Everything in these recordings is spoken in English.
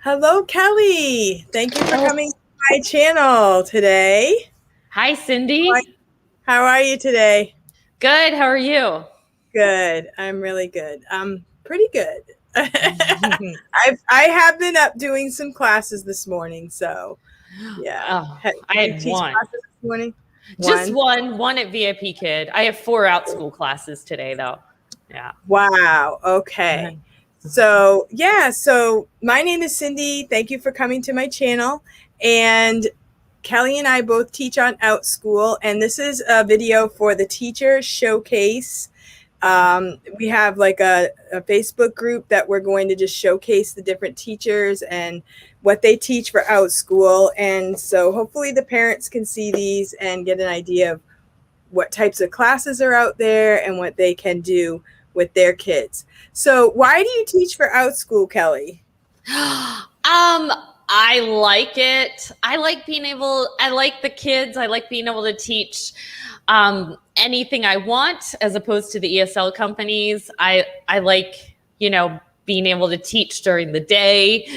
Hello, Kelly. Thank you for Oh, coming to my channel today. hi, Cindy. How are you today? Good. How are you? Good. I'm really good. Pretty good. I have been up doing some classes this morning, so yeah. Oh, Did I you had teach one. classes this morning? Just One. one at VIPKID. I have 4 Outschool classes today, though. Yeah. Wow. Okay. So my name is Cindy. Thank you for coming to my channel. And Kelly and I both teach on Outschool, and this is a video for the Teacher Showcase. We have like a Facebook group that we're going to just showcase the different teachers and what they teach for Outschool. And so hopefully the parents can see these and get an idea of what types of classes are out there and what they can do with their kids. So why do you teach for Outschool, Kelly? I like it. I like the kids. I like being able to teach anything I want as opposed to the ESL companies. I like, being able to teach during the day.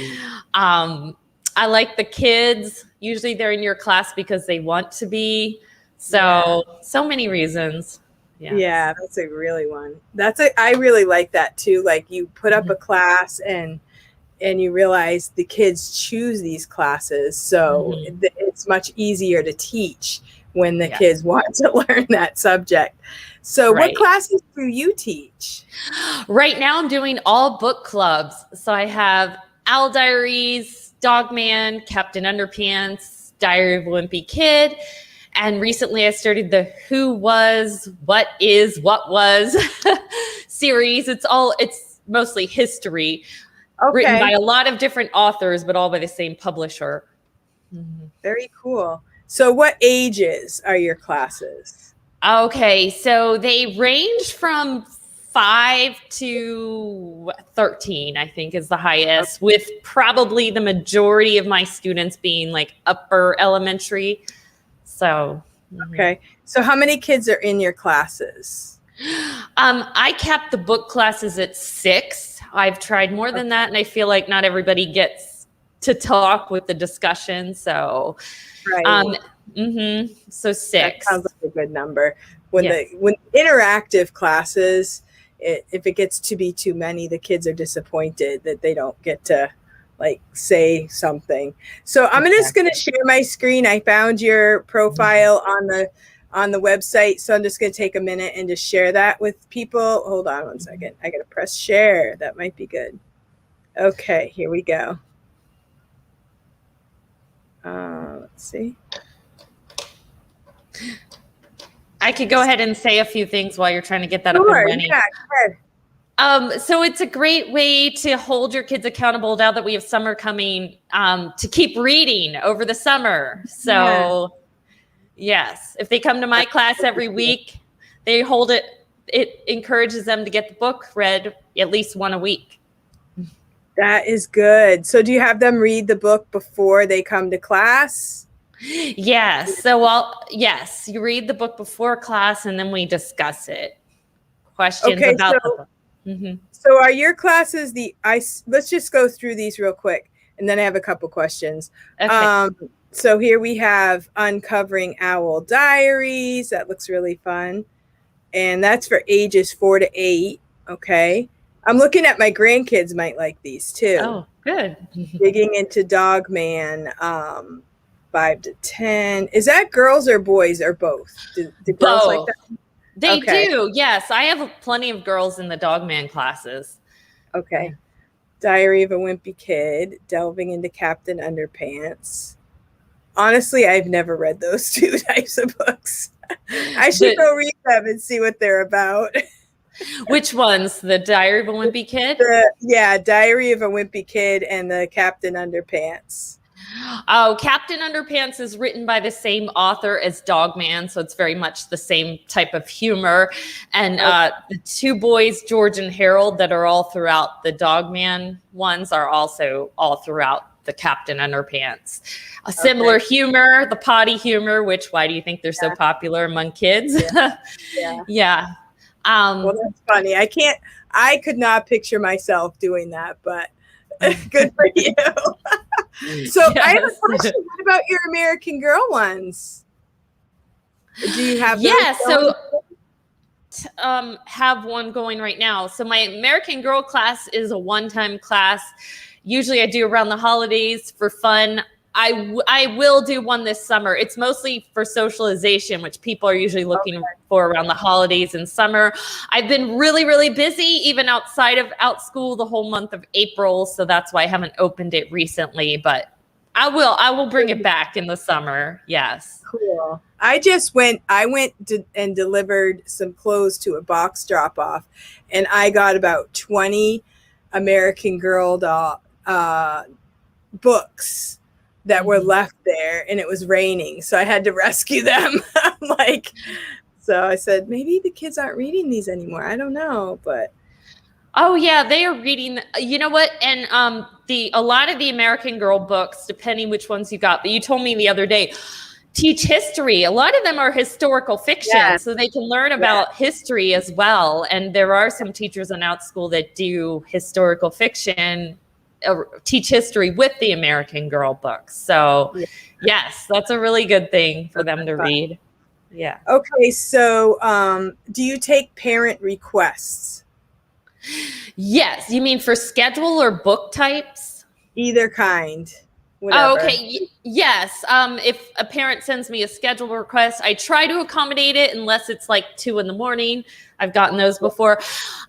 I like the kids. Usually they're in your class because they want to be. So many reasons. Yeah, that's a really one. I really like that too. Like you put up a class and you realize the kids choose these classes. So it's much easier to teach when the kids want to learn that subject. So what classes do you teach? Right now I'm doing all book clubs. So I have Owl Diaries, Dogman, Captain Underpants, Diary of a Wimpy Kid. And recently I started the Who Was, What Is, What Was series. It's mostly history, written by a lot of different authors, but all by the same publisher. Very cool. So what ages are your classes? Okay, so they range from 5 to 13, I think is the highest, with probably the majority of my students being like upper elementary. So, okay. So how many kids are in your classes? I capped the book classes at 6. I've tried more than that, and I feel like not everybody gets to talk with the discussion. So, so 6. That sounds like a good number. When interactive classes, if it gets to be too many, the kids are disappointed that they don't get to like say something. So I'm just going to share my screen. I found your profile on the website, so I'm just going to take a minute and just share that with people. Hold on one second. I got to press share. That might be good. Okay, here we go. Let's see. I could go ahead and say a few things while you're trying to get that up and running. Yeah, go ahead. So it's a great way to hold your kids accountable now that we have summer coming, to keep reading over the summer. So yes, if they come to my class every week, they hold it. It encourages them to get the book read at least one a week. That is good. So do you have them read the book before they come to class? Yes. So yes, you read the book before class and then we discuss it. Questions about the book. So are your classes let's just go through these real quick and then I have a couple questions. Okay. So here we have Uncovering Owl Diaries. That looks really fun. And that's for ages 4 to 8. Okay. I'm looking at my grandkids might like these too. Oh, good. Digging into Dogman, 5 to 10. Is that girls or boys or both? Do girls like that? They do, yes. I have plenty of girls in the Dogman classes. Okay. Diary of a Wimpy Kid, delving into Captain Underpants. Honestly, I've never read those 2 types of books. I should go read them and see what they're about. Which ones? The Diary of a Wimpy Kid? Diary of a Wimpy Kid and the Captain Underpants. Oh, Captain Underpants is written by the same author as Dogman, so it's very much the same type of humor. And the 2 boys, George and Harold, that are all throughout the Dogman ones are also all throughout the Captain Underpants. A similar humor, the potty humor, which why do you think they're so popular among kids? Yeah. Well, that's funny. I could not picture myself doing that, but Good for you. So I have a Yes. question. What about your American Girl ones? Do you have those Yeah, so going? have one going right now. So my American Girl class is a one-time class. Usually I do around the holidays for fun. I will do one this summer. It's mostly for socialization, which people are usually looking for around the holidays and summer. I've been really, really busy, even outside of Outschool, the whole month of April. So that's why I haven't opened it recently, but I will bring it back in the summer. Yes. Cool. I went and delivered some clothes to a box drop off, and I got about 20 American Girl books that were left there, and it was raining, so I had to rescue them. So I said, maybe the kids aren't reading these anymore. I don't know, but oh yeah, they are reading. You know what? And a lot of the American Girl books, depending which ones you got, but you told me the other day, teach history. A lot of them are historical fiction, so they can learn about history as well. And there are some teachers in Outschool that do historical fiction, teach history with the American Girl books. So yes, that's a really good thing for them to read. Yeah. Okay, so do you take parent requests? Yes. You mean for schedule or book types? Either kind. Whatever. Oh, okay. Yes. If a parent sends me a schedule request, I try to accommodate it unless it's like 2 a.m. I've gotten those before.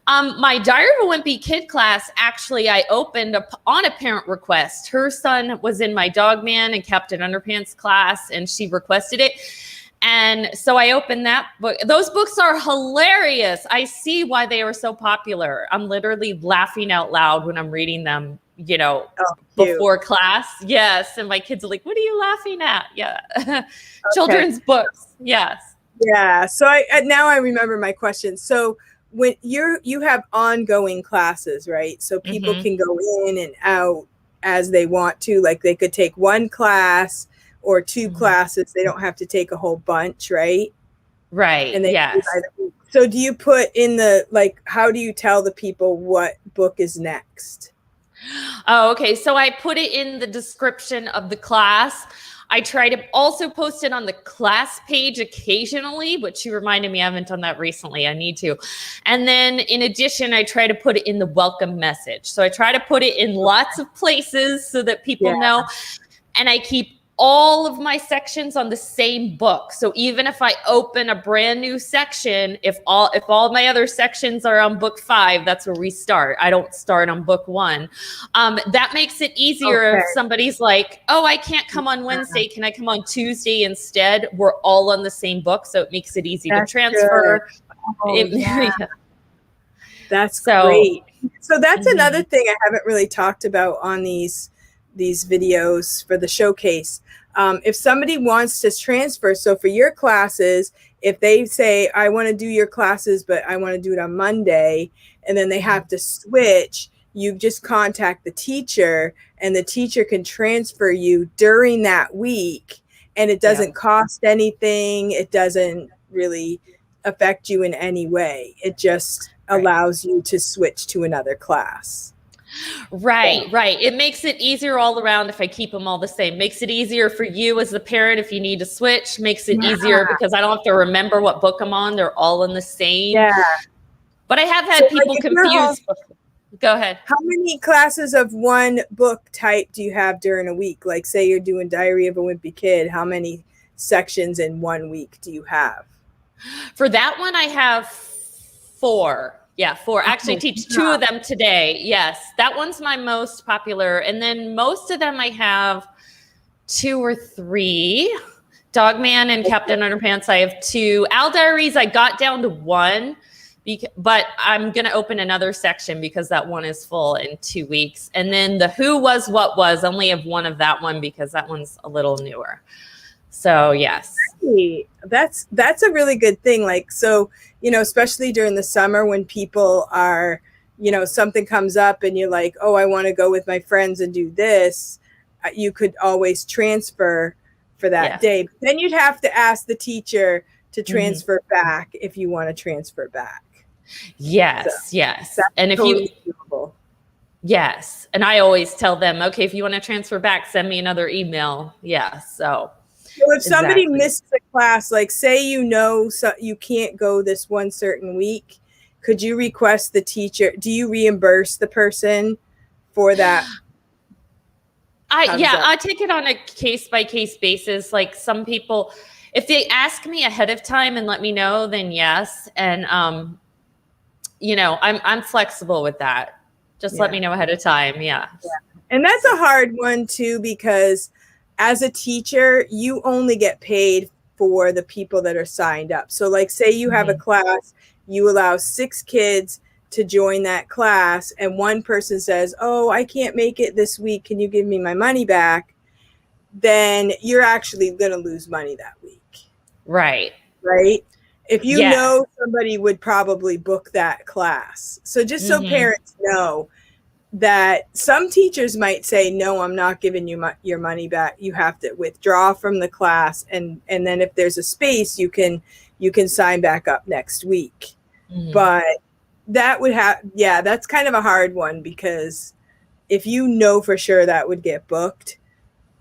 My Diary of a Wimpy Kid class, actually, I opened on a parent request. Her son was in my Dogman and Captain Underpants class, and she requested it. And so I opened that book. Those books are hilarious. I see why they are so popular. I'm literally laughing out loud when I'm reading them, before class. Yes. And my kids are like, what are you laughing at? Yeah. Children's books. Yes. Yeah. So now I remember my question. So when you have ongoing classes, right? So people can go in and out as they want to, like they could take one class or two classes. They don't have to take a whole bunch, right? Right. And yes. So do you put in how do you tell the people what book is next? Oh, okay. So I put it in the description of the class. I try to also post it on the class page occasionally, which you reminded me I haven't done that recently. I need to. And then in addition, I try to put it in the welcome message. So I try to put it in lots of places so that people know. And I keep all of my sections on the same book. So even if I open a brand new section, if all my other sections are on book 5, that's where we start. I don't start on book 1. That makes it easier if somebody's like, oh, I can't come on Wednesday. Can I come on Tuesday instead? We're all on the same book. So it makes it easy to transfer. That's great. So that's another thing I haven't really talked about on these videos for the showcase. If somebody wants to transfer, so for your classes, if they say, I want to do your classes, but I want to do it on Monday, and then they have to switch, you just contact the teacher and the teacher can transfer you during that week. And it doesn't cost anything. It doesn't really affect you in any way. It just allows you to switch to another class. Right. It makes it easier all around if I keep them all the same. Makes it easier for you as the parent if you need to switch. Makes it easier because I don't have to remember what book I'm on. They're all in the same. Yeah. But I have had people confused. Go ahead. How many classes of one book type do you have during a week? Like say you're doing Diary of a Wimpy Kid. How many sections in 1 week do you have? For that one, I have 4. Yeah, 4. Actually, teach 2 of them today. Yes, that one's my most popular. And then most of them I have 2 or 3. Dogman and Captain Underpants, I have 2. Owl Diaries, I got down to 1. But I'm going to open another section because that one is full in 2 weeks. And then the Who Was What Was, I only have 1 of that one because that one's a little newer. So, yes. That's a really good thing. Like, so, especially during the summer when people are, something comes up and you're like, oh, I want to go with my friends and do this. You could always transfer for that day. But then you'd have to ask the teacher to transfer back if you want to transfer back. Yes, yes. And if totally doable. Yes. And I always tell them, okay, if you want to transfer back, send me another email. Yeah. So if somebody exactly. misses a class, like say so you can't go this one certain week, could you request the teacher? Do you reimburse the person for that? I take it on a case by case basis. Like some people, if they ask me ahead of time and let me know, then yes. And I'm flexible with that. Just let me know ahead of time. Yeah. And that's a hard one too, because as a teacher, you only get paid for the people that are signed up. So like say you have a class, you allow 6 kids to join that class, and one person says, oh, I can't make it this week, can you give me my money back? Then you're actually going to lose money that week. Right. If you know somebody would probably book that class. So just so parents know that some teachers might say, no, I'm not giving you your money back. You have to withdraw from the class. And then if there's a space, you can sign back up next week. But that would that's kind of a hard one, because if you know for sure that would get booked,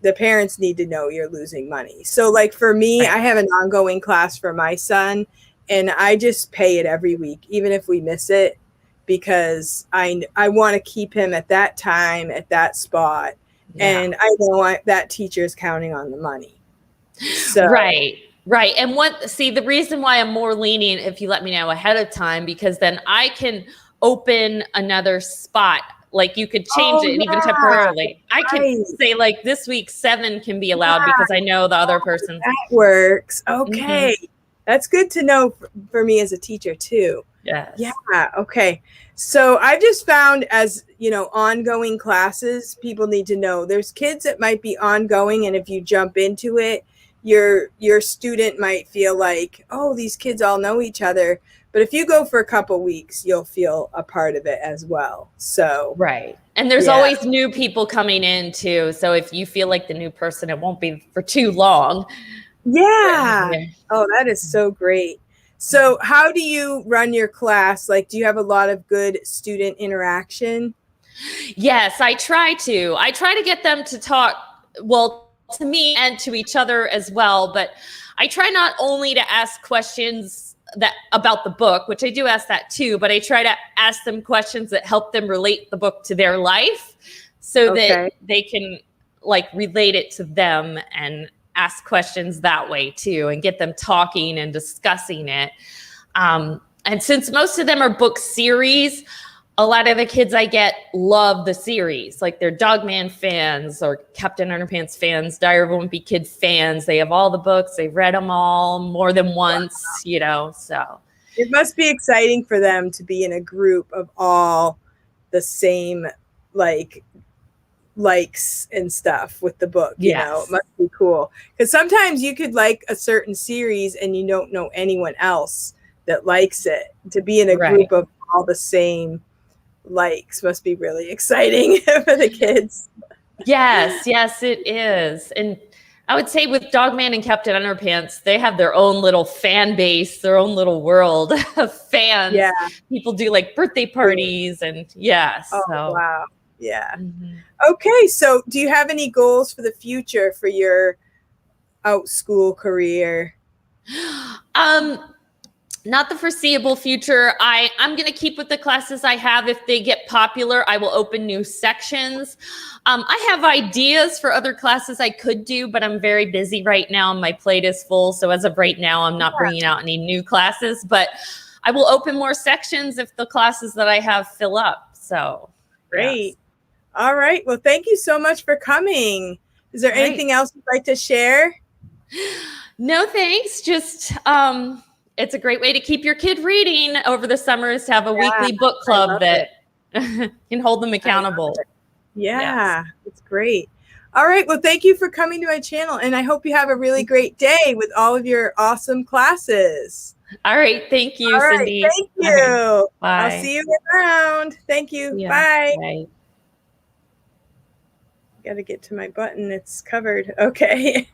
the parents need to know you're losing money. So like for me, I have an ongoing class for my son, and I just pay it every week, even if we miss it, because I want to keep him at that time, at that spot. And I know that teacher is counting on the money. So Right. And the reason why I'm more lenient if you let me know ahead of time, because then I can open another spot. Like you could change it even temporarily. I can say like this week 7 can be allowed because I know the other person. That works. Okay. That's good to know for me as a teacher too. Yes. Yeah. Okay. So I've just found, as ongoing classes, people need to know there's kids that might be ongoing. And if you jump into it, your student might feel like, oh, these kids all know each other. But if you go for a couple weeks, you'll feel a part of it as well. So right. And there's always new people coming in too. So if you feel like the new person, it won't be for too long. Yeah. Oh, that is so great. So how do you run your class? Like, do you have a lot of good student interaction? Yes, I try to. I try to get them to talk, well, to me and to each other as well. But I try not only to ask questions about the book, which I do ask that too, but I try to ask them questions that help them relate the book to their life, so that they can like relate it to them and ask questions that way too, and get them talking and discussing it. And since most of them are book series, a lot of the kids I get love the series. Like they're Dogman fans or Captain Underpants fans, Diary of a Wimpy Kid fans. They have all the books. They've read them all more than once, so. It must be exciting for them to be in a group of all the same, likes and stuff with the book. It must be cool, because sometimes you could like a certain series and you don't know anyone else that likes it. To be in a group of all the same likes must be really exciting for the kids. Yes, it is. And I would say with Dogman and Captain Underpants, they have their own little fan base, their own little world of fans. Yeah. People do like birthday parties and Oh, wow. Yeah. Okay. So do you have any goals for the future for your Outschool career? Not the foreseeable future. I'm going to keep with the classes I have. If they get popular, I will open new sections. I have ideas for other classes I could do, but I'm very busy right now. My plate is full. So as of right now, I'm not bringing out any new classes, but I will open more sections if the classes that I have fill up. So great. Yes. All right. Well, thank you so much for coming. Is there anything else you'd like to share? No, thanks. Just, it's a great way to keep your kid reading over the summers, to have a weekly book club that can hold them accountable. Yeah, it's great. All right. Well, thank you for coming to my channel, and I hope you have a really great day with all of your awesome classes. All right. Thank you, Cindy. Thank you. Bye. I'll see you around. Thank you. Bye. Bye. Got to get to my button. It's covered. Okay.